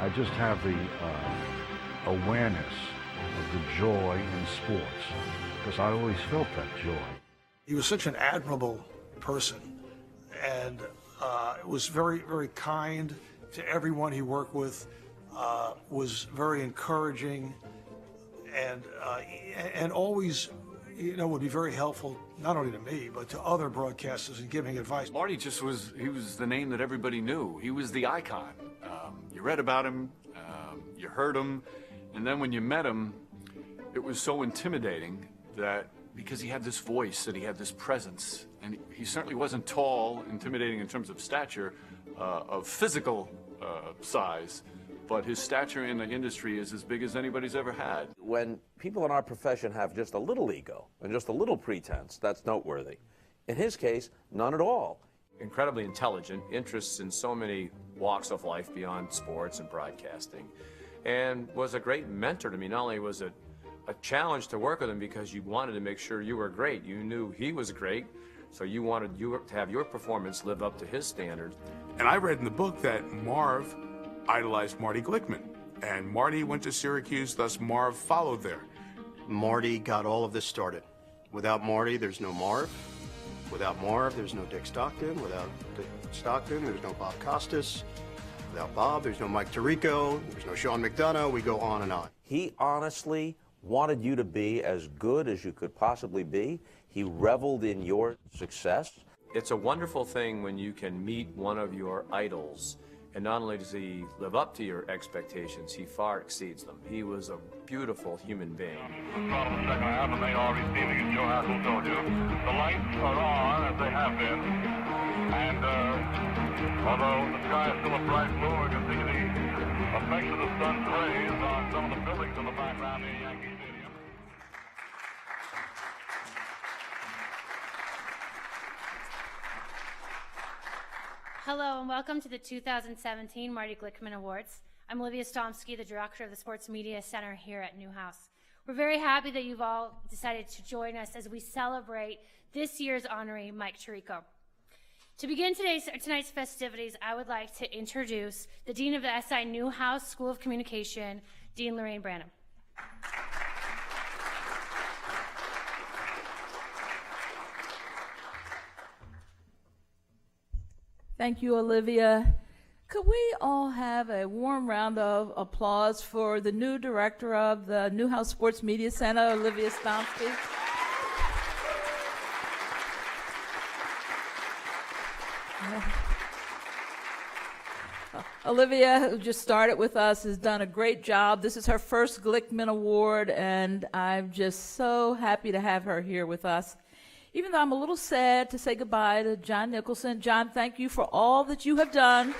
I just have the awareness of the joy in sports, because I always felt that joy. He was such an admirable person, and was very, very kind to everyone he worked with, was very encouraging, and always, would be very helpful, not only to me, but to other broadcasters in giving advice. Marty he was the name that everybody knew. He was the icon. You read about him, you heard him, and then when you met him, it was so intimidating that because he had this voice, that he had this presence, and he certainly wasn't tall, intimidating in terms of stature, of physical size, but his stature in the industry is as big as anybody's ever had. When people in our profession have just a little ego and just a little pretense, that's noteworthy. In his case, none at all. Incredibly intelligent, interests in so many walks of life beyond sports and broadcasting, and was a great mentor to me. Not only was it a challenge to work with him because you wanted to make sure you were great, you knew he was great, so you wanted to have your performance live up to his standards. And I read in the book that Marv idolized Marty Glickman, and Marty went to Syracuse, thus Marv followed there. Marty got all of this started. Without Marty, there's no Marv. Without Marv, there's no Dick Stockton. Without Dick Stockton, there's no Bob Costas. Without Bob, there's no Mike Tirico. There's no Sean McDonough. We go on and on. He honestly wanted you to be as good as you could possibly be. He reveled in your success. It's a wonderful thing when you can meet one of your idols, and not only does he live up to your expectations, he far exceeds them. He was a beautiful human being. The start of the second half, the main all receiving, as Joe Hassel told you. The lights are on, as they have been. And although the sky is still a bright blue, we can see the effects of the sun's rays on some of the buildings in the background near Yankee Stadium. Hello and welcome to the 2017 Marty Glickman Awards. I'm Olivia Stomsky, the director of the Sports Media Center here at Newhouse. We're very happy that you've all decided to join us as we celebrate this year's honoree, Mike Tirico. To begin tonight's festivities, I would like to introduce the Dean of the SI Newhouse School of Communication, Dean Lorraine Branham. Thank you, Olivia. Could we all have a warm round of applause for the new director of the Newhouse Sports Media Center, Olivia Stomsky? Olivia, who just started with us, has done a great job. This is her first Glickman Award, and I'm just so happy to have her here with us. Even though I'm a little sad to say goodbye to John Nicholson. John, thank you for all that you have done.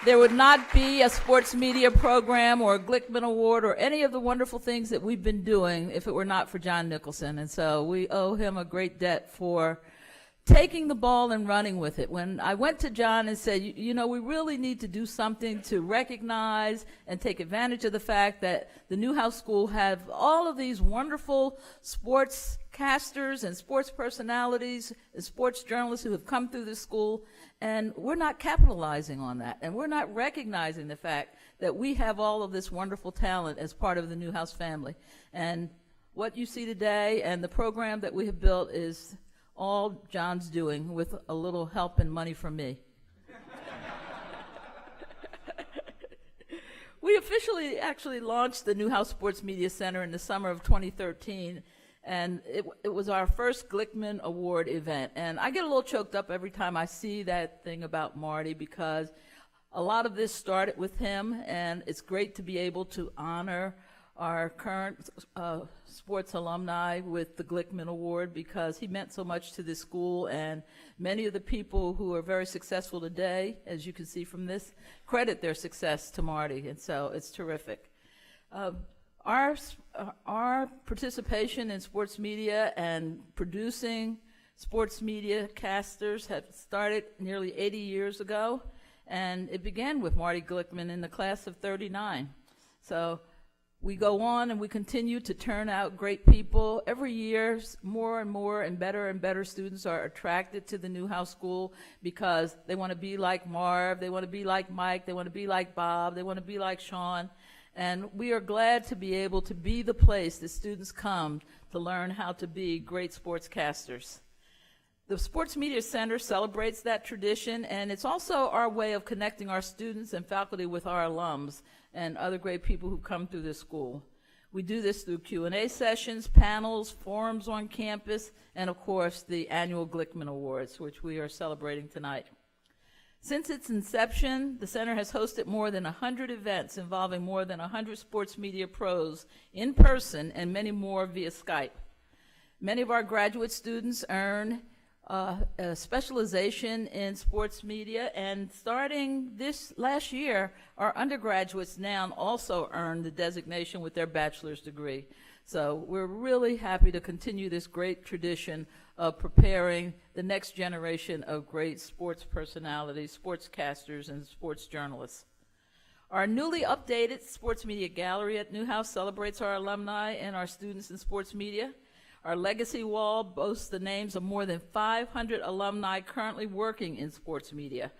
There would not be a sports media program or a Glickman Award or any of the wonderful things that we've been doing if it were not for John Nicholson. And so we owe him a great debt for taking the ball and running with it. When I went to John and said, you know, we really need to do something to recognize and take advantage of the fact that the Newhouse School have all of these wonderful sportscasters and sports personalities and sports journalists who have come through the school, and we're not capitalizing on that, and we're not recognizing the fact that we have all of this wonderful talent as part of the Newhouse family. And what you see today and the program that we have built is all John's doing with a little help and money from me. We officially actually launched the Newhouse Sports Media Center in the summer of 2013, and it was our first Glickman Award event. And I get a little choked up every time I see that thing about Marty, because a lot of this started with him, and it's great to be able to honor our current sports alumni with the Glickman Award, because he meant so much to this school, and many of the people who are very successful today, as you can see from this, credit their success to Marty, and so it's terrific. Our participation in sports media and producing sports media casters had started nearly 80 years ago, and it began with Marty Glickman in the class of '39. So We go on and we continue to turn out great people. Every year, more and more and better students are attracted to the Newhouse School because they want to be like Marv, they want to be like Mike, they want to be like Bob, they want to be like Sean. And we are glad to be able to be the place that students come to learn how to be great sportscasters. The Sports Media Center celebrates that tradition, and it's also our way of connecting our students and faculty with our alums and other great people who come through this school. We do this through Q&A sessions, panels, forums on campus, and of course the annual Glickman Awards, which we are celebrating tonight. Since its inception, the center has hosted more than 100 events involving more than 100 sports media pros in person and many more via Skype. Many of our graduate students earn a specialization in sports media, and starting this last year, our undergraduates now also earn the designation with their bachelor's degree. So we're really happy to continue this great tradition of preparing the next generation of great sports personalities, sportscasters, and sports journalists. Our newly updated Sports Media Gallery at Newhouse celebrates our alumni and our students in sports media. Our legacy wall boasts the names of more than 500 alumni currently working in sports media.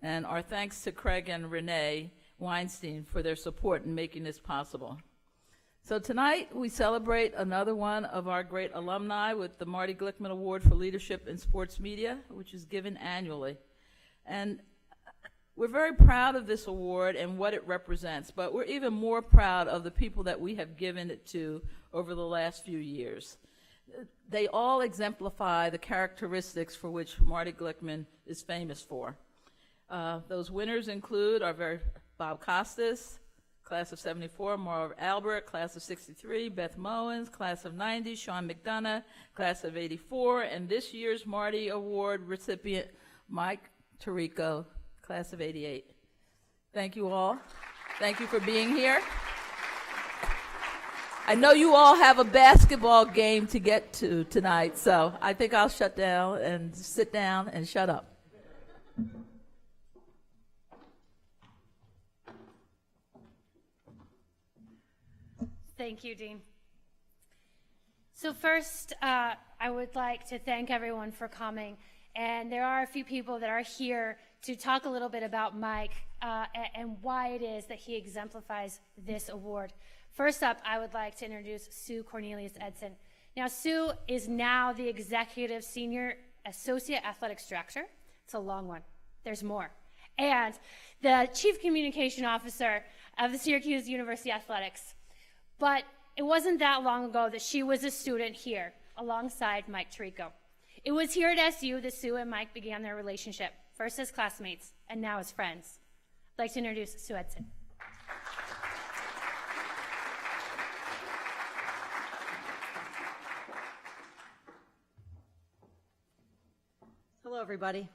And our thanks to Craig and Renee Weinstein for their support in making this possible. So tonight we celebrate another one of our great alumni with the Marty Glickman Award for Leadership in Sports Media, which is given annually. And we're very proud of this award and what it represents, but we're even more proud of the people that we have given it to over the last few years. They all exemplify the characteristics for which Marty Glickman is famous for. Those winners include our very Bob Costas, class of 74, Marv Albert, class of 63, Beth Mowins, class of 90, Sean McDonough, class of 84, and this year's Marty Award recipient, Mike Tirico, class of 88. Thank you all. Thank you for being here. I know you all have a basketball game to get to tonight, so I think I'll shut down and sit down and shut up. Thank you, Dean. So first, I would like to thank everyone for coming. And there are a few people that are here to talk a little bit about Mike and why it is that he exemplifies this award. First up, I would like to introduce Sue Cornelius Edson. Now, Sue is now the Executive Senior Associate Athletics Director. It's a long one. There's more. And the Chief Communication Officer of the Syracuse University Athletics. But it wasn't that long ago that she was a student here alongside Mike Tirico. It was here at SU that Sue and Mike began their relationship, first as classmates and now as friends. I'd like to introduce Sue Edson. Hello, everybody.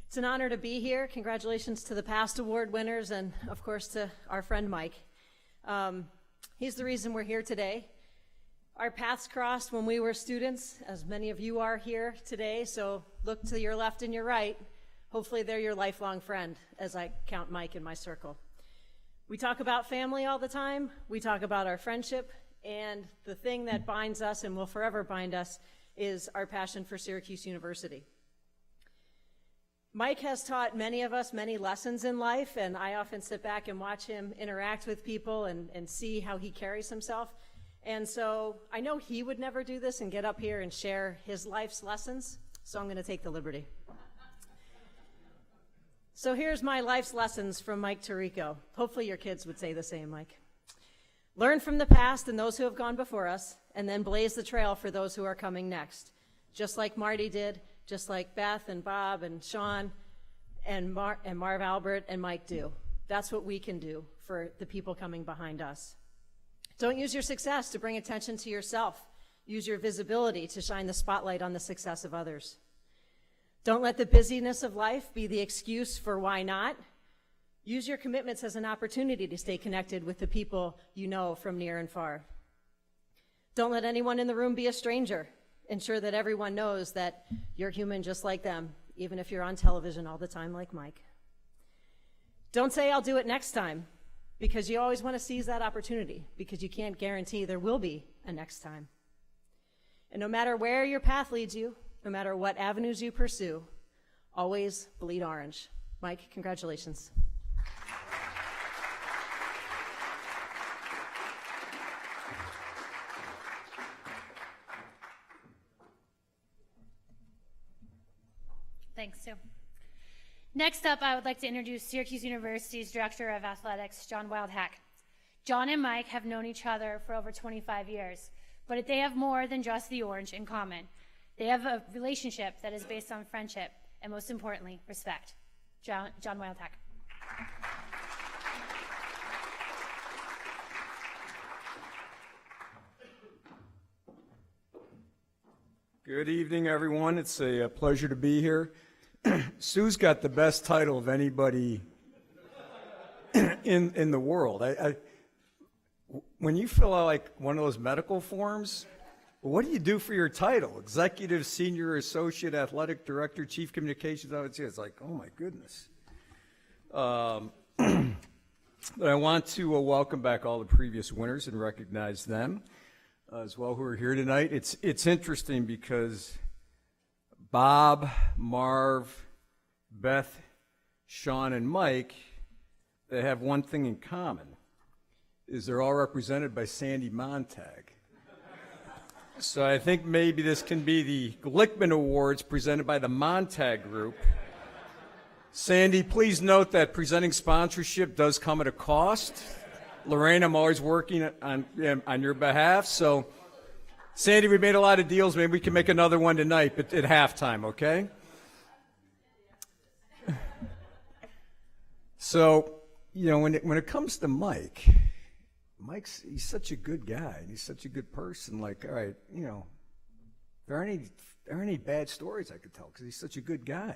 It's an honor to be here. Congratulations to the past award winners and, of course, to our friend Mike. He's the reason we're here today. Our paths crossed when we were students, as many of you are here today, so look to your left and your right. Hopefully they're your lifelong friend, as I count Mike in my circle. We talk about family all the time. We talk about our friendship, and the thing that binds us and will forever bind us is our passion for Syracuse University. Mike has taught many of us many lessons in life, and I often sit back and watch him interact with people and see how he carries himself. And so I know he would never do this and get up here and share his life's lessons, so I'm going to take the liberty. So here's my life's lessons from Mike Tirico. Hopefully your kids would say the same, Mike. Learn from the past and those who have gone before us, and then blaze the trail for those who are coming next, just like Marty did, just like Beth and Bob and Sean and Marv Albert and Mike do. That's what we can do for the people coming behind us. Don't use your success to bring attention to yourself. Use your visibility to shine the spotlight on the success of others. Don't let the busyness of life be the excuse for why not. Use your commitments as an opportunity to stay connected with the people you know from near and far. Don't let anyone in the room be a stranger. Ensure that everyone knows that you're human just like them, even if you're on television all the time like Mike. Don't say, I'll do it next time. because you always want to seize that opportunity, because you can't guarantee there will be a next time. And no matter where your path leads you, no matter what avenues you pursue, always bleed orange. Mike, congratulations. Thanks, Sue. Next up, I would like to introduce Syracuse University's Director of Athletics, John Wildhack. John and Mike have known each other for over 25 years, but they have more than just the orange in common. They have a relationship that is based on friendship and, most importantly, respect. John Wildhack. Good evening, everyone. It's a pleasure to be here. Sue's got the best title of anybody in the world. When you fill out like one of those medical forms, what do you do for your title? Executive, Senior Associate, Athletic Director, Chief Communications Officer. It's like, oh my goodness. But I want to welcome back all the previous winners and recognize them as well who are here tonight. It's interesting because Bob, Marv, Beth, Sean, and Mike, they have one thing in common, is they're all represented by Sandy Montag. So I think maybe this can be the Glickman Awards presented by the Montag Group. Sandy, please note that presenting sponsorship does come at a cost. Lorraine, I'm always working on your behalf, so Sandy, we made a lot of deals. Maybe we can make another one tonight, but at halftime, okay? So, you know, when it comes to he's such a good guy, and he's such a good person. Like, all right, you know, there aren't any bad stories I could tell because he's such a good guy.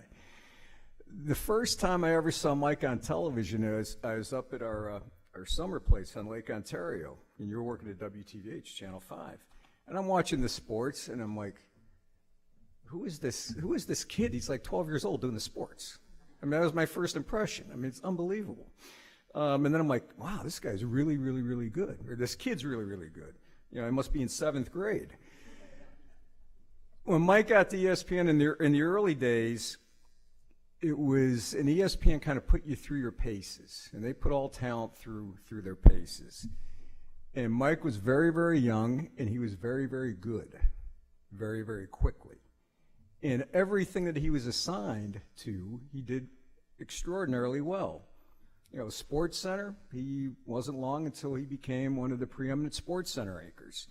The first time I ever saw Mike on television, I was up at our summer place on Lake Ontario, and you were working at WTVH, Channel 5. And I'm watching the sports, and I'm like, who is this kid? He's like 12 years old doing the sports. I mean, that was my first impression. I mean, it's unbelievable. And then I'm like, wow, this guy's really, really, really good. Or this kid's really, really good. You know, I must be in 7th grade. When Mike got to ESPN in the early days, it was an ESPN kind of put you through your paces, and they put all talent through their paces. And Mike was very, very young, and he was very, very good, very, very quickly. And everything that he was assigned to, he did extraordinarily well. You know, Sports Center, he wasn't long until he became one of the preeminent Sports Center anchors.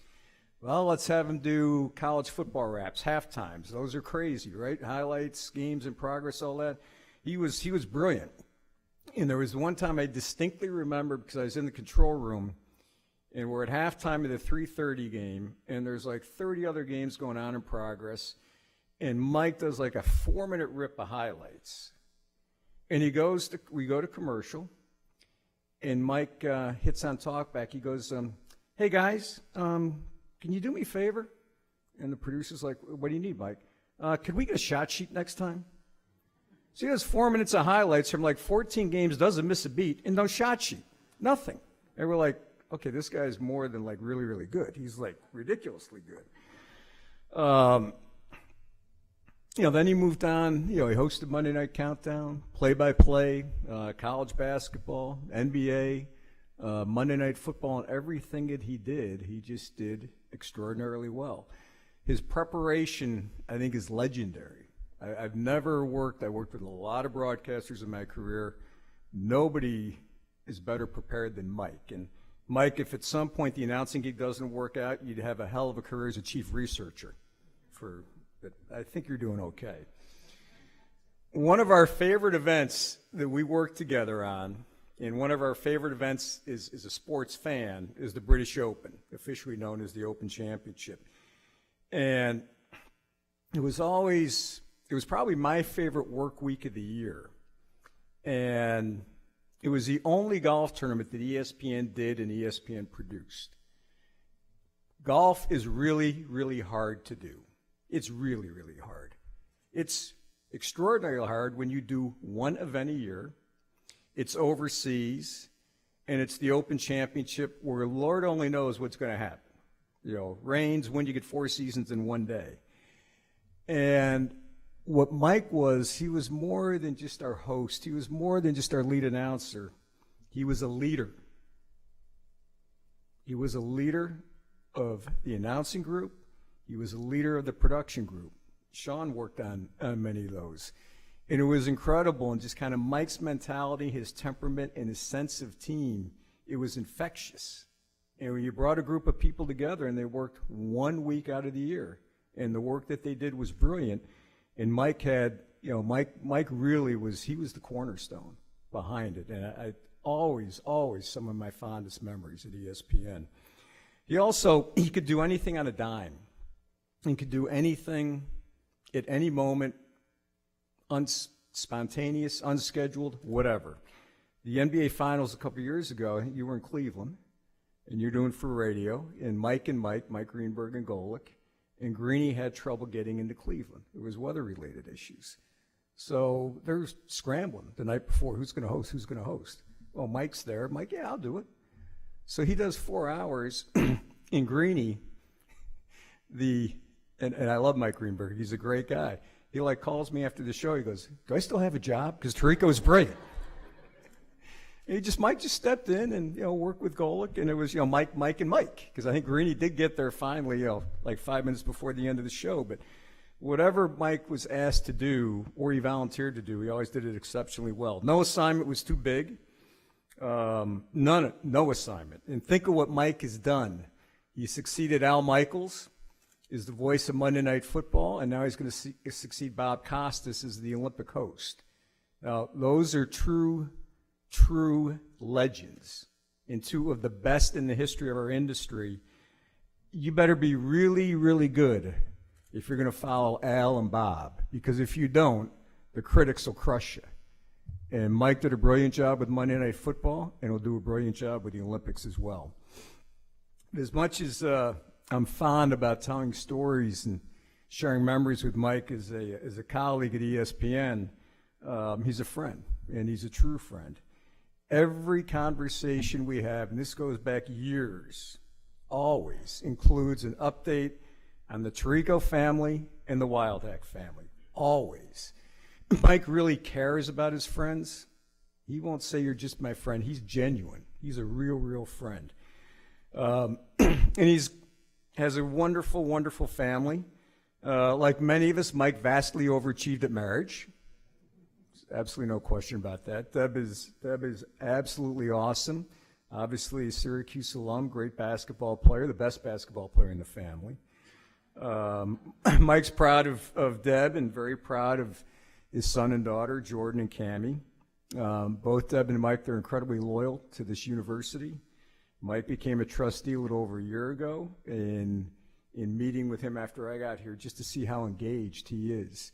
Well, let's have him do college football wraps, halftimes. Those are crazy, right? Highlights, games in progress, all that. He was brilliant. And there was one time I distinctly remember because I was in the control room, and we're at halftime of the 3:30 game, and there's like 30 other games going on in progress, and Mike does like a 4-minute rip of highlights. And we go to commercial, and Mike hits on talkback. He goes, hey guys, can you do me a favor? And the producer's like, what do you need, Mike? Could we get a shot sheet next time? So he does 4 minutes of highlights from like 14 games, doesn't miss a beat, and no shot sheet, nothing. And we're like, okay, this guy's more than like really, really good. He's like ridiculously good. You know, then he moved on. You know, he hosted Monday Night Countdown, play-by-play, college basketball, NBA, Monday Night Football, and everything that he did, he just did extraordinarily well. His preparation, I think, is legendary. I've never worked. I worked with a lot of broadcasters in my career. Nobody is better prepared than Mike. And Mike, if at some point the announcing gig doesn't work out, you'd have a hell of a career as a chief researcher. But I think you're doing okay. One of our favorite events that we work together on, and one of our favorite events is a sports fan, is the British Open, officially known as the Open Championship. And it was probably my favorite work week of the year. And it was the only golf tournament that ESPN did and ESPN produced. Golf is really, really hard to do. It's really, really hard. It's extraordinarily hard when you do one event a year. It's overseas, and it's the Open Championship where Lord only knows what's going to happen. Rains, wind, you get 4 seasons in one day. And what Mike was, he was more than just our host. He was more than just our lead announcer. He was a leader. He was a leader of the announcing group. He was a leader of the production group. Sean worked on many of those. And it was incredible, and just kind of Mike's mentality, his temperament, and his sense of team, it was infectious. And when you brought a group of people together and they worked 1 week out of the year, and the work that they did was brilliant, and Mike had, Mike really was, he was the cornerstone behind it. And I always some of my fondest memories at ESPN. He could do anything on a dime. He could do anything at any moment, spontaneous, unscheduled, whatever. The NBA Finals a couple years ago, you were in Cleveland, and you're doing for radio, and Mike Greenberg and Golick, and Greeny had trouble getting into Cleveland. It was weather-related issues. So they're scrambling the night before. Who's going to host? Well, Mike's there. Mike, yeah, I'll do it. So he does 4 hours in Greeny. And I love Mike Greenberg. He's a great guy. He calls me after the show. He goes, "Do I still have a job?" Because Tirico's brilliant. And Mike just stepped in and worked with Golick, and it was Mike, and Mike, because I think Greeny did get there finally 5 minutes before the end of the show. But whatever Mike was asked to do or he volunteered to do, he always did it exceptionally well. No assignment was too big. No assignment. And think of what Mike has done. He succeeded Al Michaels, is the voice of Monday Night Football, and now he's going to succeed Bob Costas as the Olympic host. Now, those are true legends and 2 of the best in the history of our industry. You better be really, really good if you're going to follow Al and Bob, because if you don't, the critics will crush you. And Mike did a brilliant job with Monday Night Football, and he'll do a brilliant job with the Olympics as well. As much as I'm fond about telling stories and sharing memories with Mike as a colleague at ESPN, he's a friend, and he's a true friend. Every conversation we have, and this goes back years, always includes an update on the Tirico family and the Wildhack family, always. Mike really cares about his friends. He won't say you're just my friend. He's genuine. He's a real friend. And has a wonderful, wonderful family. Like many of us, Mike vastly overachieved at marriage. There's absolutely no question about that. Deb is absolutely awesome. Obviously, a Syracuse alum, great basketball player, the best basketball player in the family. Mike's proud of Deb and very proud of his son and daughter, Jordan and Cammie. Both Deb and Mike, they're incredibly loyal to this university. Mike became a trustee a little over a year ago, in meeting with him after I got here, just to see how engaged he is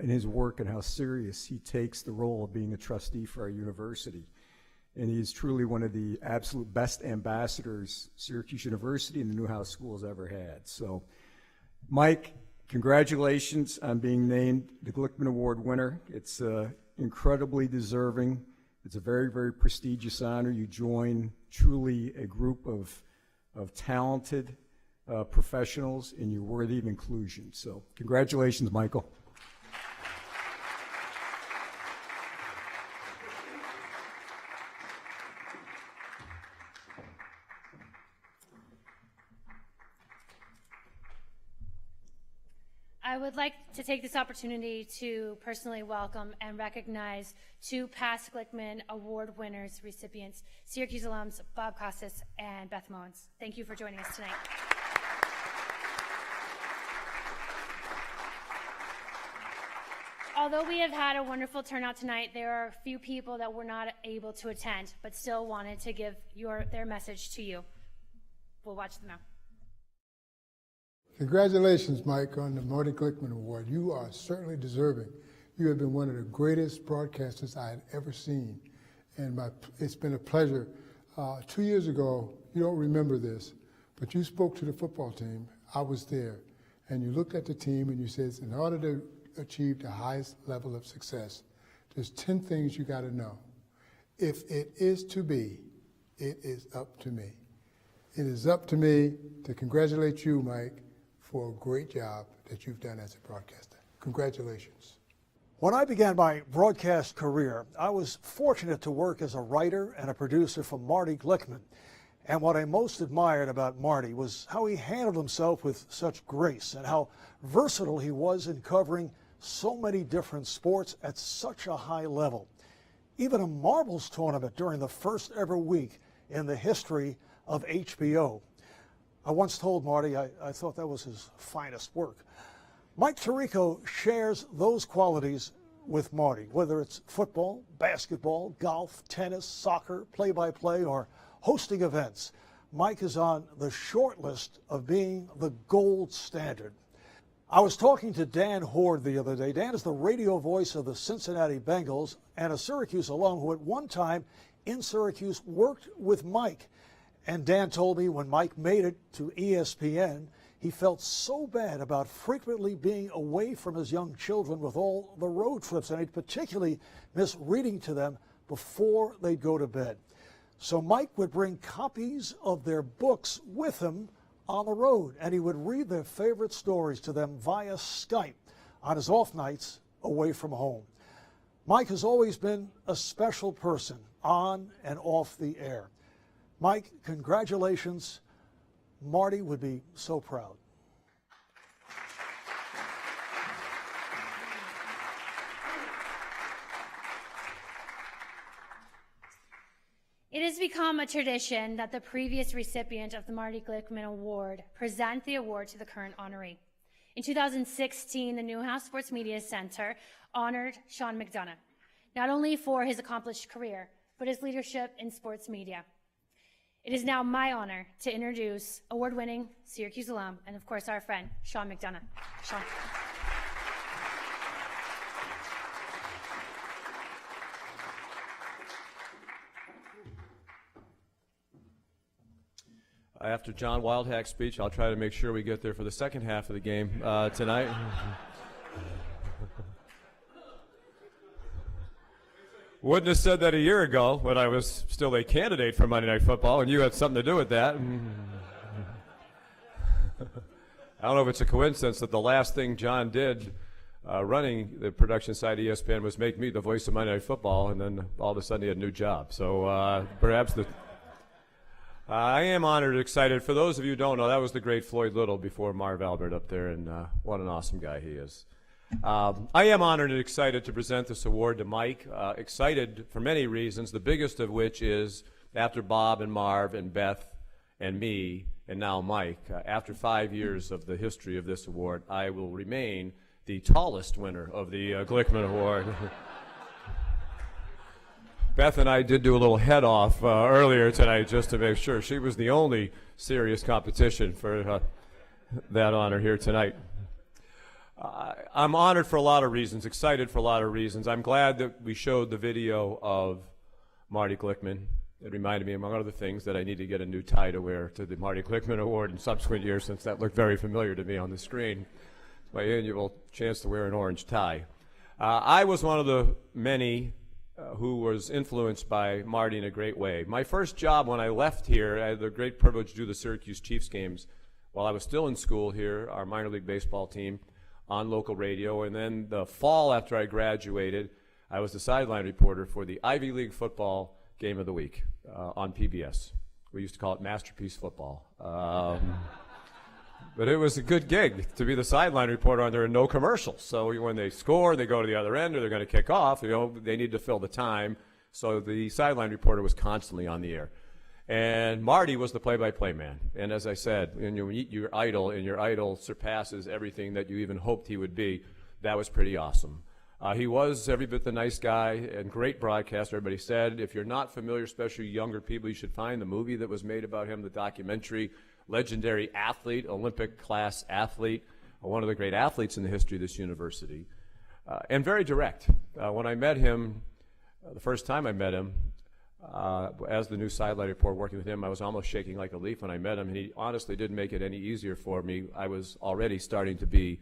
in his work and how serious he takes the role of being a trustee for our university. And he's truly one of the absolute best ambassadors Syracuse University and the Newhouse School has ever had. So, Mike, congratulations on being named the Glickman Award winner. It's incredibly deserving. It's a very, very prestigious honor. You join truly a group of talented professionals, and you're worthy of inclusion. So congratulations, Michael. I would like to take this opportunity to personally welcome and recognize 2 past Glickman Award winners, recipients, Syracuse alums Bob Costas and Beth Mowins. Thank you for joining us tonight. Although we have had a wonderful turnout tonight, there are a few people that were not able to attend, but still wanted to give their message to you. We'll watch them now. Congratulations, Mike, on the Marty Glickman Award. You are certainly deserving. You have been one of the greatest broadcasters I had ever seen, and it's been a pleasure. 2 years ago, you don't remember this, but you spoke to the football team. I was there, and you looked at the team and you said, in order to achieve the highest level of success, there's 10 things you got to know. If it is to be, it is up to me. It is up to me to congratulate you, Mike, for a great job that you've done as a broadcaster. Congratulations. When I began my broadcast career, I was fortunate to work as a writer and a producer for Marty Glickman. And what I most admired about Marty was how he handled himself with such grace and how versatile he was in covering so many different sports at such a high level. Even a marbles tournament during the first ever week in the history of HBO. I once told Marty I thought that was his finest work. Mike Tirico shares those qualities with Marty, whether it's football, basketball, golf, tennis, soccer, play-by-play, or hosting events. Mike is on the short list of being the gold standard. I was talking to Dan Hoard the other day. Dan is the radio voice of the Cincinnati Bengals and a Syracuse alum who at one time in Syracuse worked with Mike. And Dan told me when Mike made it to ESPN, he felt so bad about frequently being away from his young children with all the road trips, and he'd particularly miss reading to them before they'd go to bed. So Mike would bring copies of their books with him on the road, and he would read their favorite stories to them via Skype on his off nights away from home. Mike has always been a special person on and off the air. Mike, congratulations. Marty would be so proud. It has become a tradition that the previous recipient of the Marty Glickman Award present the award to the current honoree. In 2016, the Newhouse Sports Media Center honored Sean McDonough, not only for his accomplished career, but his leadership in sports media. It is now my honor to introduce award-winning Syracuse alum and, of course, our friend, Sean McDonough. Sean. After John Wildhack's speech, I'll try to make sure we get there for the second half of the game tonight. Wouldn't have said that a year ago when I was still a candidate for Monday Night Football, and you had something to do with that. I don't know if it's a coincidence that the last thing John did running the production side of ESPN was make me the voice of Monday Night Football, and then all of a sudden he had a new job. So perhaps I am honored and excited. For those of you who don't know, that was the great Floyd Little before Marv Albert up there, and what an awesome guy he is. I am honored and excited to present this award to Mike. Excited for many reasons, the biggest of which is after Bob and Marv and Beth and me, and now Mike, after 5 years of the history of this award, I will remain the tallest winner of the Glickman Award. Beth and I did do a little head-off earlier tonight just to make sure. She was the only serious competition for that honor here tonight. I'm honored for a lot of reasons, excited for a lot of reasons. I'm glad that we showed the video of Marty Glickman. It reminded me, among other things, that I need to get a new tie to wear to the Marty Glickman Award in subsequent years, since that looked very familiar to me on the screen. It's my annual chance to wear an orange tie. I was one of the many who was influenced by Marty in a great way. My first job when I left here, I had the great privilege to do the Syracuse Chiefs games while I was still in school here, our minor league baseball team, on local radio. And then the fall after I graduated, I was the sideline reporter for the Ivy League football game of the week on PBS. We used to call it Masterpiece Football. But it was a good gig to be the sideline reporter on there and no commercials. So when they score, they go to the other end, or they're going to kick off. You know, they need to fill the time. So the sideline reporter was constantly on the air. And Marty was the play-by-play man. And as I said, when you meet your idol and your idol surpasses everything that you even hoped he would be, that was pretty awesome. He was every bit the nice guy and great broadcaster, everybody said. If you're not familiar, especially younger people, you should find the movie that was made about him, the documentary. Legendary athlete, Olympic-class athlete, one of the great athletes in the history of this university, and very direct. When I met him, the first time I met him, as the new sideline reporter working with him, I was almost shaking like a leaf when I met him, and he honestly didn't make it any easier for me. I was already starting to be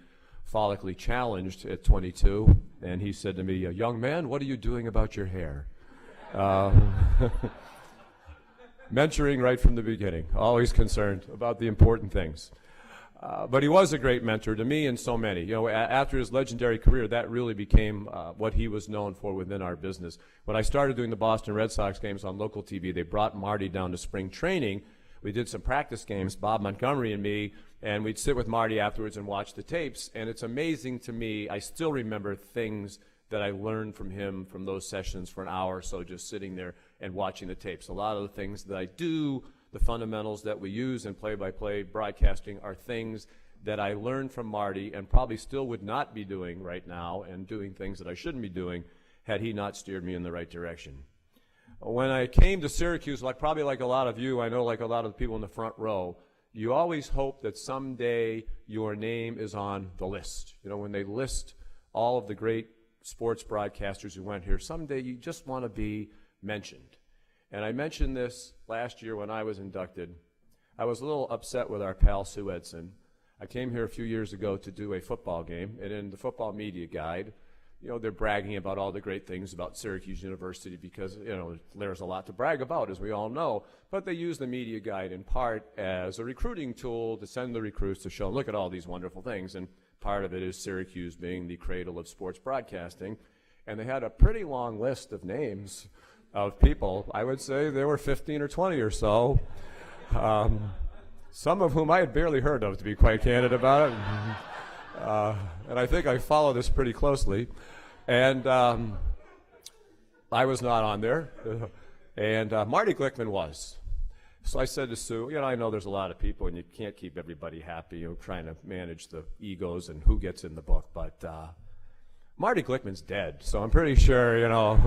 follically challenged at 22, and he said to me, "Young man, what are you doing about your hair?" mentoring right from the beginning, always concerned about the important things. But he was a great mentor to me and so many. You know, after his legendary career, that really became what he was known for within our business. When I started doing the Boston Red Sox games on local TV, they brought Marty down to spring training. We did some practice games, Bob Montgomery and me, and we'd sit with Marty afterwards and watch the tapes. And it's amazing to me, I still remember things that I learned from him from those sessions for an hour or so, just sitting there and watching the tapes. A lot of the things that I do, the fundamentals that we use in play-by-play broadcasting are things that I learned from Marty and probably still would not be doing right now and doing things that I shouldn't be doing had he not steered me in the right direction. When I came to Syracuse, probably like a lot of you, I know like a lot of the people in the front row, you always hope that someday your name is on the list. You know, when they list all of the great sports broadcasters who went here, someday you just want to be mentioned. And I mentioned this last year when I was inducted. I was a little upset with our pal Sue Edson. I came here a few years ago to do a football game, and in the football media guide, you know, they're bragging about all the great things about Syracuse University because, you know, there's a lot to brag about, as we all know. But they use the media guide in part as a recruiting tool to send the recruits to show them, look at all these wonderful things. And part of it is Syracuse being the cradle of sports broadcasting. And they had a pretty long list of names of people. I would say there were 15 or 20 or so. Some of whom I had barely heard of, to be quite candid about it. And I think I follow this pretty closely. And I was not on there. And Marty Glickman was. So I said to Sue, you know, I know there's a lot of people and you can't keep everybody happy, you know, trying to manage the egos and who gets in the book. But Marty Glickman's dead, so I'm pretty sure, you know,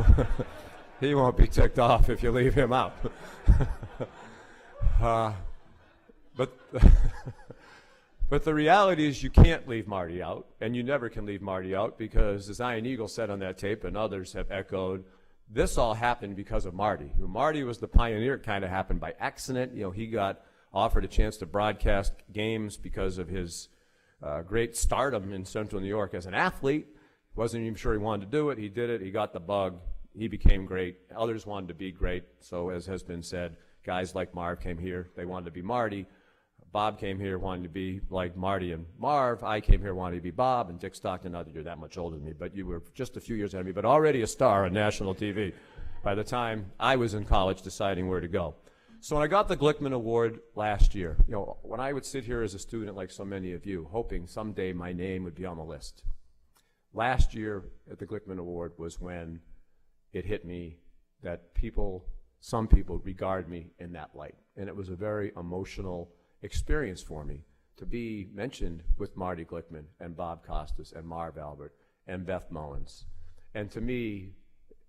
he won't be ticked off if you leave him out. But the reality is you can't leave Marty out, and you never can leave Marty out because, as Ian Eagle said on that tape and others have echoed, this all happened because of Marty. Marty was the pioneer. It kind of happened by accident. You know, he got offered a chance to broadcast games because of his great stardom in Central New York as an athlete. Wasn't even sure he wanted to do it. He did it. He got the bug. He became great. Others wanted to be great. So as has been said, guys like Marv came here. They wanted to be Marty. Bob came here wanting to be like Marty and Marv. I came here wanting to be Bob, and Dick Stockton, not that you're that much older than me, but you were just a few years ahead of me, but already a star on national TV by the time I was in college deciding where to go. So when I got the Glickman Award last year, you know, when I would sit here as a student like so many of you, hoping someday my name would be on the list. Last year at the Glickman Award was when it hit me that some people regard me in that light. And it was a very emotional experience for me to be mentioned with Marty Glickman and Bob Costas and Marv Albert and Beth Mowins. And to me,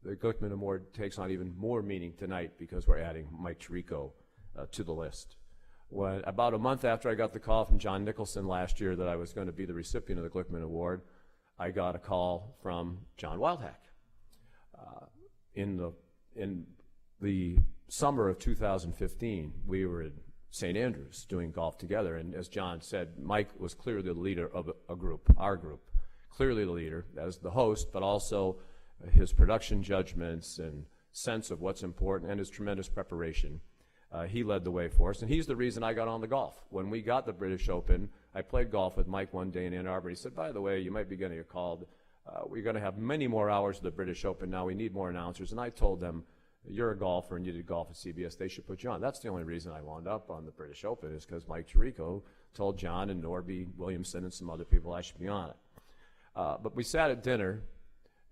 the Glickman Award takes on even more meaning tonight because we're adding Mike Tirico to the list. When, about a month after I got the call from John Nicholson last year that I was going to be the recipient of the Glickman Award, I got a call from John Wildhack. In the summer of 2015, we were in St. Andrews doing golf together, and as John said, Mike was clearly the leader of a group, our group, clearly the leader as the host, but also his production judgments and sense of what's important and his tremendous preparation. He led the way for us, and he's the reason I got on the golf. When we got the British Open, I played golf with Mike one day in Ann Arbor. He said, by the way, you might be getting a call. We're going to have many more hours of the British Open now. We need more announcers. And I told them, you're a golfer and you did golf at CBS. They should put you on. That's the only reason I wound up on the British Open is because Mike Tirico told John and Norby Williamson and some other people I should be on it. But we sat at dinner,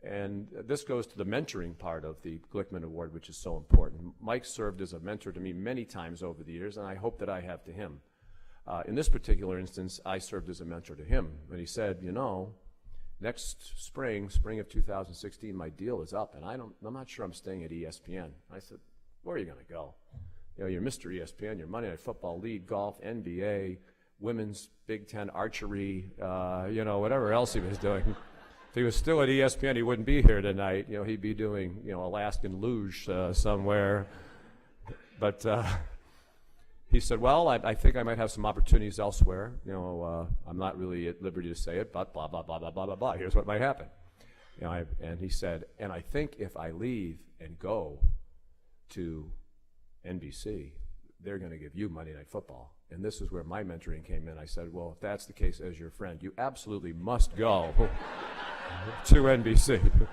and this goes to the mentoring part of the Glickman Award, which is so important. Mike served as a mentor to me many times over the years, and I hope that I have to him. In this particular instance, I served as a mentor to him. And he said, you know, next spring of 2016, my deal is up, and I'm not sure I'm staying at ESPN. I said, where are you going to go? You know, you're Mr. ESPN, you're Monday Night Football, lead, golf, NBA, women's Big Ten archery, you know, whatever else he was doing. If he was still at ESPN, he wouldn't be here tonight. You know, he'd be doing, you know, Alaskan luge somewhere. But he said, well, I think I might have some opportunities elsewhere. You know, I'm not really at liberty to say it, but blah, blah, blah, blah, blah, blah, blah. Here's what might happen. You know, and he said, and I think if I leave and go to NBC, they're going to give you Monday Night Football. And this is where my mentoring came in. I said, well, if that's the case, as your friend, you absolutely must go to NBC.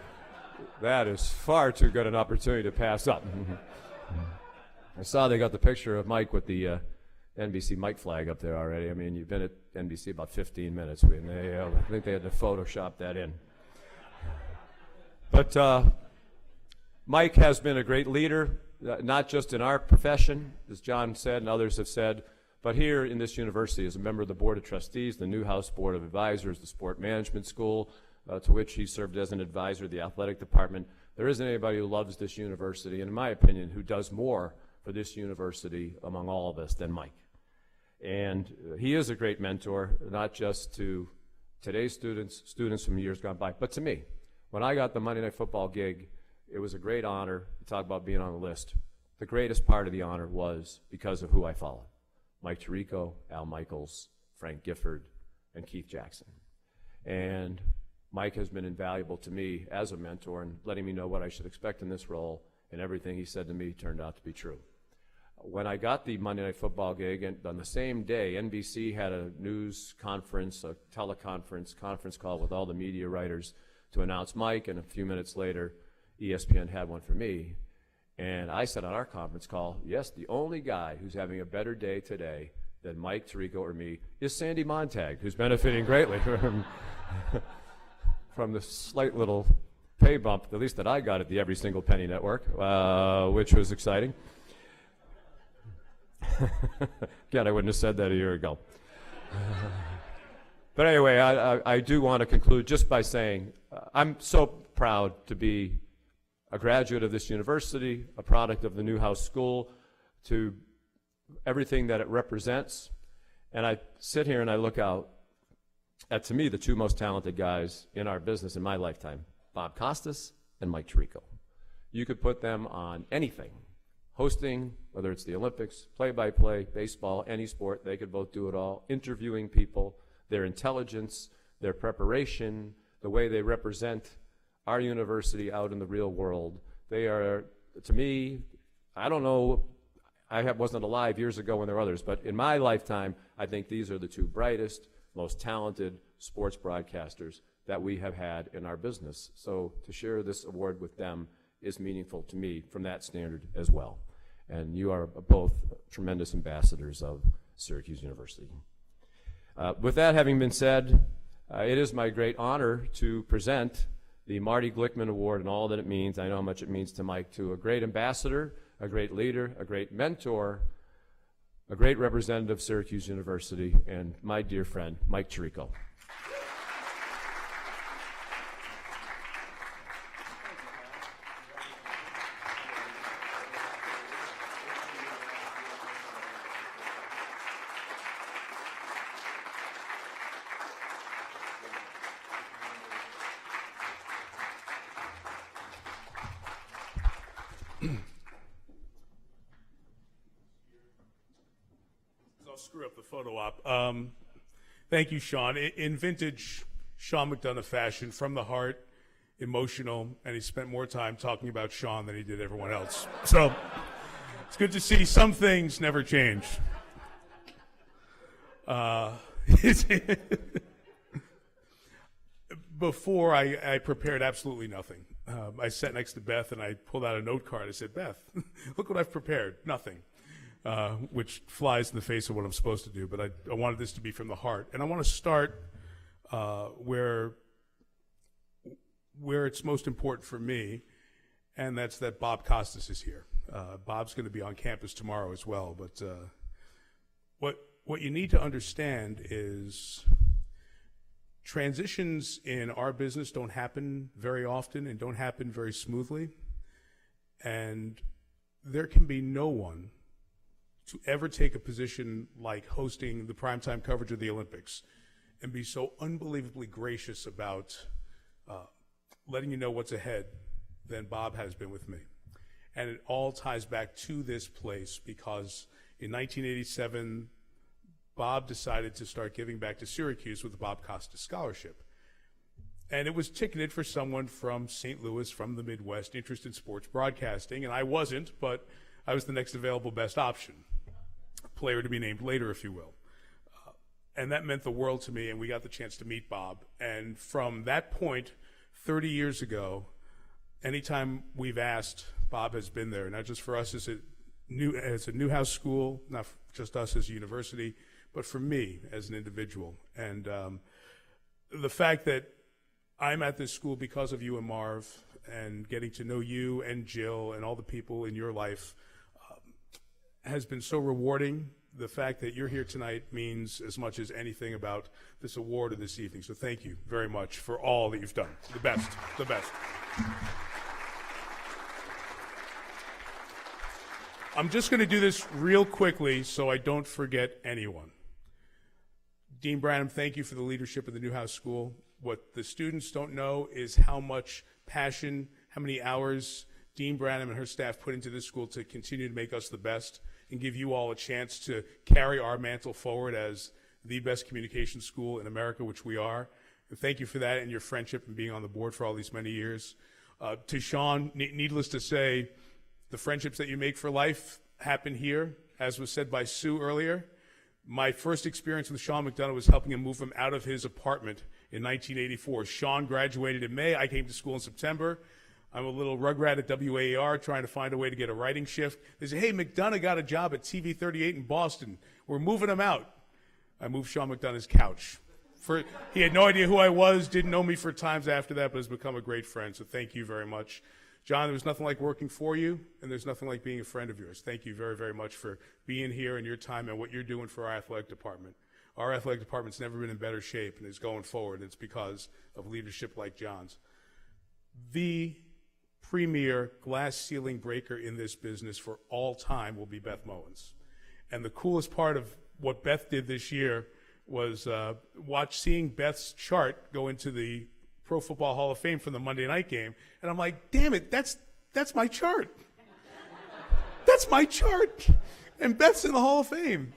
That is far too good an opportunity to pass up. I saw they got the picture of Mike with the NBC Mike flag up there already. I mean, you've been at NBC about 15 minutes. I think they had to Photoshop that in. But Mike has been a great leader, not just in our profession, as John said and others have said, but here in this university as a member of the Board of Trustees, the Newhouse Board of Advisors, the Sport Management School, to which he served as an advisor, the athletic department. There isn't anybody who loves this university, and in my opinion, who does more for this university among all of us than Mike. And he is a great mentor, not just to today's students from years gone by, but to me. When I got the Monday Night Football gig, it was a great honor to talk about being on the list. The greatest part of the honor was because of who I followed. Mike Tirico, Al Michaels, Frank Gifford, and Keith Jackson. And Mike has been invaluable to me as a mentor and letting me know what I should expect in this role, and everything he said to me turned out to be true. When I got the Monday Night Football gig, and on the same day, NBC had a news conference, a teleconference, conference call with all the media writers to announce Mike, and a few minutes later, ESPN had one for me. And I said on our conference call, yes, the only guy who's having a better day today than Mike Tirico or me is Sandy Montag, who's benefiting greatly from the slight little pay bump, at least that I got at the Every Single Penny Network, which was exciting. Again, I wouldn't have said that a year ago. But anyway, I do want to conclude just by saying I'm so proud to be a graduate of this university, a product of the Newhouse School, to everything that it represents. And I sit here and I look out at, to me, the two most talented guys in our business in my lifetime, Bob Costas and Mike Tirico. You could put them on anything, hosting, whether it's the Olympics, play-by-play, baseball, any sport, they could both do it all, interviewing people, their intelligence, their preparation, the way they represent our university out in the real world. They are, to me, I don't know, wasn't alive years ago when there were others, but in my lifetime, I think these are the two brightest, most talented sports broadcasters that we have had in our business. So to share this award with them is meaningful to me from that standard as well. And you are both tremendous ambassadors of Syracuse University. With that having been said, it is my great honor to present the Marty Glickman Award and all that it means. I know how much it means to Mike, to a great ambassador, a great leader, a great mentor, a great representative of Syracuse University, and my dear friend, Mike Tirico. Screw up the photo op. Thank you, Sean. In vintage Sean McDonough fashion, from the heart, emotional, and he spent more time talking about Sean than he did everyone else. So it's good to see some things never change. Before, I prepared absolutely nothing. I sat next to Beth and I pulled out a note card. I said, Beth, look what I've prepared. Nothing. Which flies in the face of what I'm supposed to do, but I wanted this to be from the heart. And I want to start where it's most important for me, and that's that Bob Costas is here. Bob's going to be on campus tomorrow as well, but what you need to understand is transitions in our business don't happen very often and don't happen very smoothly, and there can be no one to ever take a position like hosting the primetime coverage of the Olympics and be so unbelievably gracious about letting you know what's ahead than Bob has been with me. And it all ties back to this place because in 1987, Bob decided to start giving back to Syracuse with the Bob Costas Scholarship. And it was ticketed for someone from St. Louis, from the Midwest, interested in sports broadcasting, and I wasn't, but I was the next available best option, player to be named later, if you will. And that meant the world to me, and we got the chance to meet Bob. And from that point, 30 years ago, anytime we've asked, Bob has been there, not just for us as a Newhouse School, not just us as a university, but for me as an individual. And the fact that I'm at this school because of you and Marv, and getting to know you and Jill and all the people in your life has been so rewarding. The fact that you're here tonight means as much as anything about this award of this evening. So thank you very much for all that you've done. The best, the best. I'm just going to do this real quickly so I don't forget anyone. Dean Branham, thank you for the leadership of the Newhouse School. What the students don't know is how much passion, how many hours Dean Branham and her staff put into this school to continue to make us the best and give you all a chance to carry our mantle forward as the best communication school in America, which we are. And thank you for that and your friendship and being on the board for all these many years. To Sean, needless to say, the friendships that you make for life happen here, as was said by Sue earlier. My first experience with Sean McDonough was helping him move him out of his apartment in 1984. Sean graduated in May. I came to school in September. I'm a little rugrat at WAER trying to find a way to get a writing shift. They say, hey, McDonough got a job at TV 38 in Boston. We're moving him out. I moved Sean McDonough's couch. He had no idea who I was, didn't know me for times after that, but has become a great friend. So thank you very much. John, there was nothing like working for you, and there's nothing like being a friend of yours. Thank you very, very much for being here and your time and what you're doing for our athletic department. Our athletic department's never been in better shape and is going forward. It's because of leadership like John's. The premier glass ceiling breaker in this business for all time will be Beth Mowins. And the coolest part of what Beth did this year was seeing Beth's chart go into the Pro Football Hall of Fame from the Monday night game. And I'm like, damn it, that's my chart. That's my chart. And Beth's in the Hall of Fame.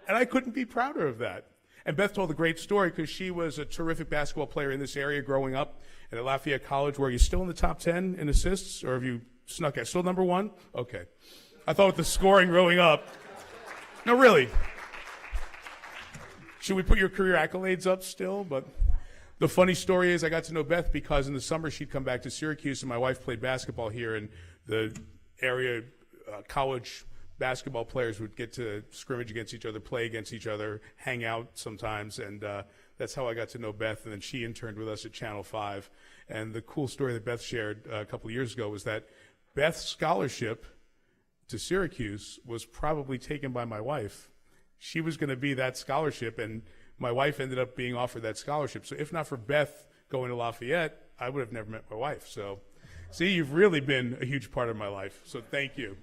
And I couldn't be prouder of that. And Beth told a great story because she was a terrific basketball player in this area growing up. And at Lafayette College, were you still in the top 10 in assists? Or have you snuck out? Still number one? Okay. I thought with the scoring growing up. No, really. Should we put your career accolades up still? But the funny story is I got to know Beth because in the summer she'd come back to Syracuse and my wife played basketball here, and the area college basketball players would get to scrimmage against each other, play against each other, hang out sometimes, and that's how I got to know Beth. And then she interned with us at Channel 5. And the cool story that Beth shared a couple of years ago was that Beth's scholarship to Syracuse was probably taken by my wife. She was going to be that scholarship, and my wife ended up being offered that scholarship. So if not for Beth going to Lafayette, I would have never met my wife. So see, you've really been a huge part of my life. So thank you.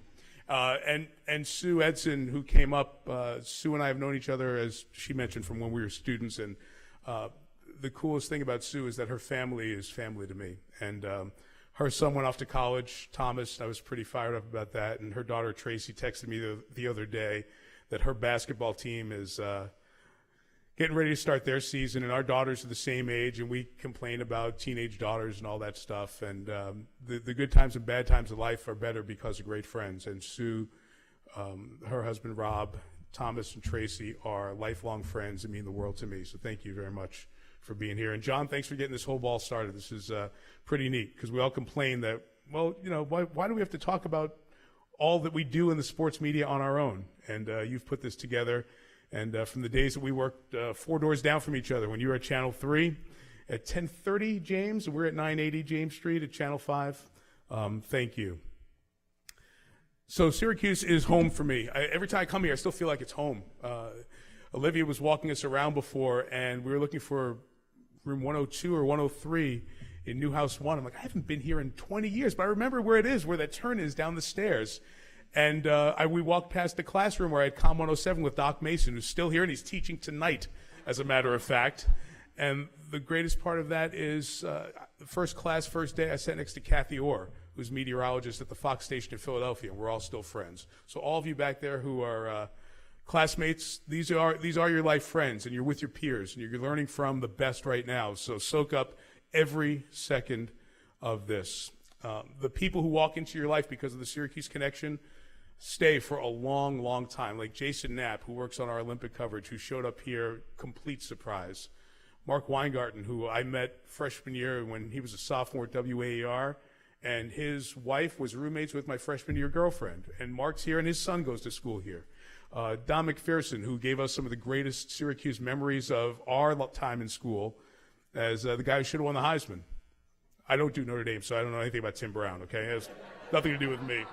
And Sue Edson, who came up, Sue and I have known each other, as she mentioned, from when we were students. And the coolest thing about Sue is that her family is family to me. And her son went off to college, Thomas. I was pretty fired up about that. And her daughter, Tracy, texted me the other day that her basketball team is getting ready to start their season, and our daughters are the same age, and we complain about teenage daughters and all that stuff. And the good times and bad times of life are better because of great friends. And Sue, her husband Rob, Thomas, and Tracy are lifelong friends and mean the world to me. So thank you very much for being here. And John, thanks for getting this whole ball started. This is pretty neat because we all complain that, well, you know, why do we have to talk about all that we do in the sports media on our own? And you've put this together. And from the days that we worked 4 doors down from each other, when you were at Channel 3 at 1030, James, and we're at 980 James Street at Channel 5, thank you. So Syracuse is home for me. Every time I come here, I still feel like it's home. Olivia was walking us around before, and we were looking for room 102 or 103 in Newhouse 1. I'm like, I haven't been here in 20 years, but I remember where it is, where that turn is down the stairs. And we walked past the classroom where I had Com 107 with Doc Mason, who's still here, and he's teaching tonight, as a matter of fact. And the greatest part of that is the first class, first day, I sat next to Kathy Orr, who's meteorologist at the Fox station in Philadelphia, and we're all still friends. So all of you back there who are classmates, these are your life friends, and you're with your peers, and you're learning from the best right now. So soak up every second of this. The people who walk into your life because of the Syracuse connection, stay for a long, long time, like Jason Knapp, who works on our Olympic coverage, who showed up here, complete surprise. Mark Weingarten, who I met freshman year when he was a sophomore at WAER, and his wife was roommates with my freshman year girlfriend. And Mark's here, and his son goes to school here. Don McPherson, who gave us some of the greatest Syracuse memories of our time in school, as the guy who should have won the Heisman. I don't do Notre Dame, so I don't know anything about Tim Brown, okay? It has nothing to do with me.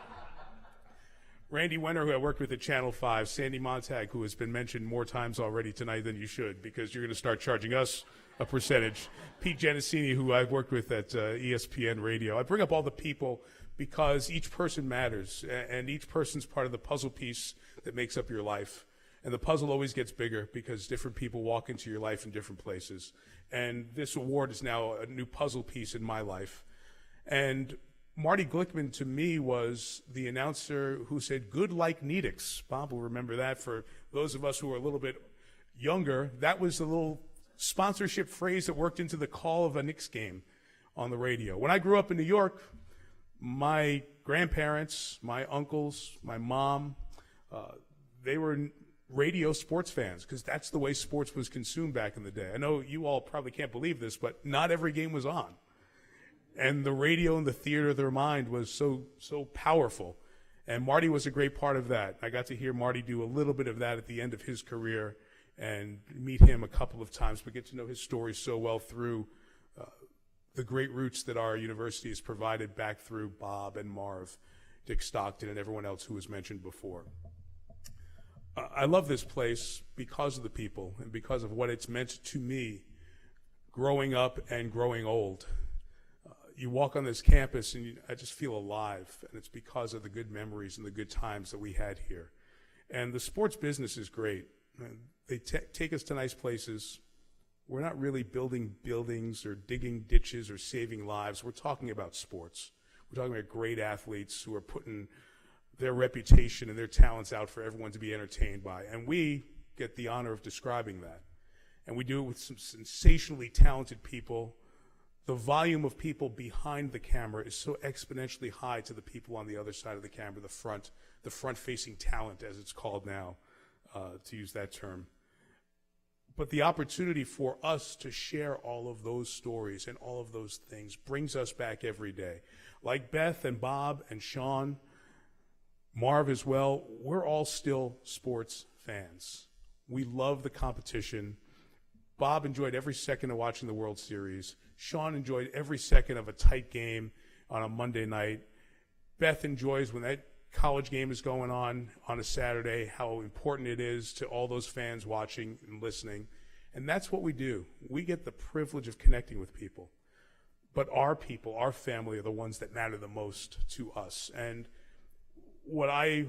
Randy Wenner, who I worked with at Channel 5, Sandy Montag, who has been mentioned more times already tonight than you should, because you're going to start charging us a percentage. Pete Genesini, who I've worked with at ESPN Radio. I bring up all the people because each person matters, and each person's part of the puzzle piece that makes up your life. And the puzzle always gets bigger because different people walk into your life in different places. And this award is now a new puzzle piece in my life. And Marty Glickman, to me, was the announcer who said, "Good like Kneadix." Bob will remember that. For those of us who are a little bit younger, that was the little sponsorship phrase that worked into the call of a Knicks game on the radio. When I grew up in New York, my grandparents, my uncles, my mom, they were radio sports fans because that's the way sports was consumed back in the day. I know you all probably can't believe this, but not every game was on. And the radio and the theater of their mind was so powerful. And Marty was a great part of that. I got to hear Marty do a little bit of that at the end of his career and meet him a couple of times, but get to know his story so well through the great roots that our university has provided back through Bob and Marv, Dick Stockton, and everyone else who was mentioned before. I love this place because of the people and because of what it's meant to me growing up and growing old. You walk on this campus and I just feel alive, and it's because of the good memories and the good times that we had here. And the sports business is great. They take us to nice places. We're not really building buildings or digging ditches or saving lives. We're talking about sports. We're talking about great athletes who are putting their reputation and their talents out for everyone to be entertained by. And we get the honor of describing that. And we do it with some sensationally talented people. The volume of people behind the camera is so exponentially high to the people on the other side of the camera, the front-facing talent, as it's called now, to use that term. But the opportunity for us to share all of those stories and all of those things brings us back every day. Like Beth and Bob and Sean, Marv as well, we're all still sports fans. We love the competition. Bob enjoyed every second of watching the World Series. Sean enjoyed every second of a tight game on a Monday night. Beth enjoys when that college game is going on a Saturday, how important it is to all those fans watching and listening. And that's what we do. We get the privilege of connecting with people. But our people, our family, are the ones that matter the most to us. And what I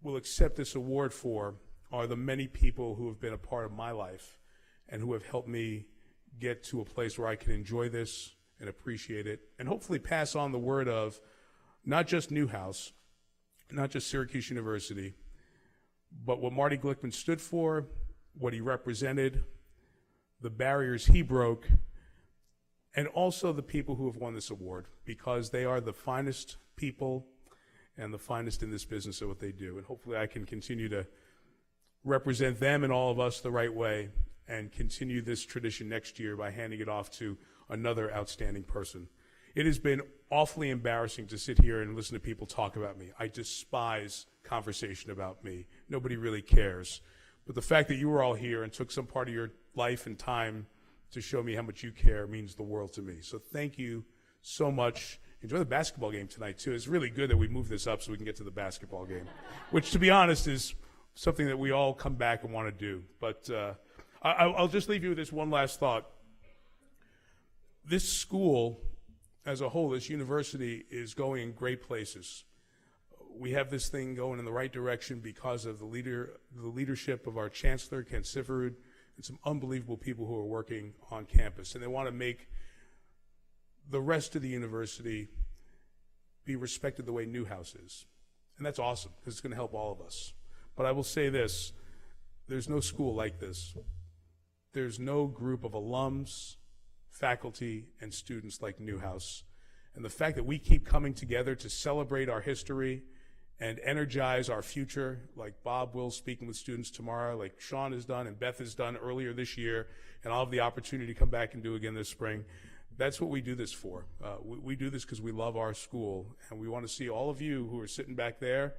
will accept this award for are the many people who have been a part of my life and who have helped me get to a place where I can enjoy this and appreciate it, and hopefully pass on the word of not just Newhouse, not just Syracuse University, but what Marty Glickman stood for, what he represented, the barriers he broke, and also the people who have won this award, because they are the finest people and the finest in this business of what they do. And hopefully I can continue to represent them and all of us the right way and continue this tradition next year by handing it off to another outstanding person. It has been awfully embarrassing to sit here and listen to people talk about me. I despise conversation about me. Nobody really cares. But the fact that you were all here and took some part of your life and time to show me how much you care means the world to me. So thank you so much. Enjoy the basketball game tonight, too. It's really good that we moved this up so we can get to the basketball game, which, to be honest, is something that we all come back and want to do. But I'll just leave you with this one last thought. This school as a whole, this university, is going in great places. We have this thing going in the right direction because of the leadership of our chancellor, Ken Siverud, and some unbelievable people who are working on campus. And they want to make the rest of the university be respected the way Newhouse is. And that's awesome, because it's going to help all of us. But I will say this, there's no school like this. There's no group of alums, faculty, and students like Newhouse. And the fact that we keep coming together to celebrate our history and energize our future, like Bob will speaking with students tomorrow, like Sean has done and Beth has done earlier this year, and I'll have the opportunity to come back and do again this spring. That's what we do this for. We do this because we love our school, and we want to see all of you who are sitting back there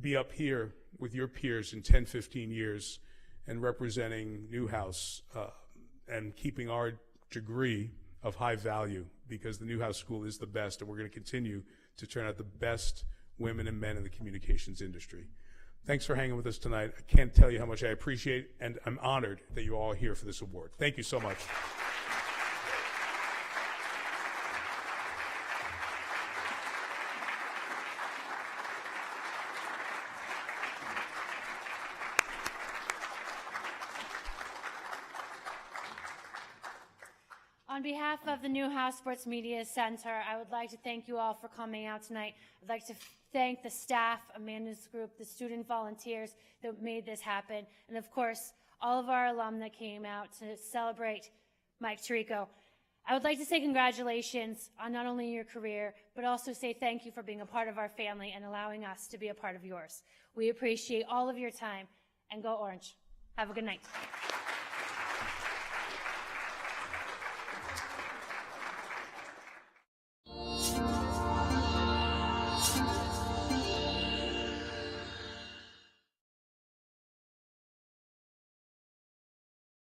be up here with your peers in 10, 15 years and representing Newhouse and keeping our degree of high value, because the Newhouse School is the best, and we're going to continue to turn out the best women and men in the communications industry. Thanks for hanging with us tonight. I can't tell you how much I appreciate, and I'm honored that you all are here for this award. Thank you so much. On behalf of the Newhouse Sports Media Center, I would like to thank you all for coming out tonight. I'd like to thank the staff, Amanda's group, the student volunteers that made this happen, and of course, all of our alum that came out to celebrate Mike Tirico. I would like to say congratulations on not only your career, but also say thank you for being a part of our family and allowing us to be a part of yours. We appreciate all of your time, and go Orange. Have a good night.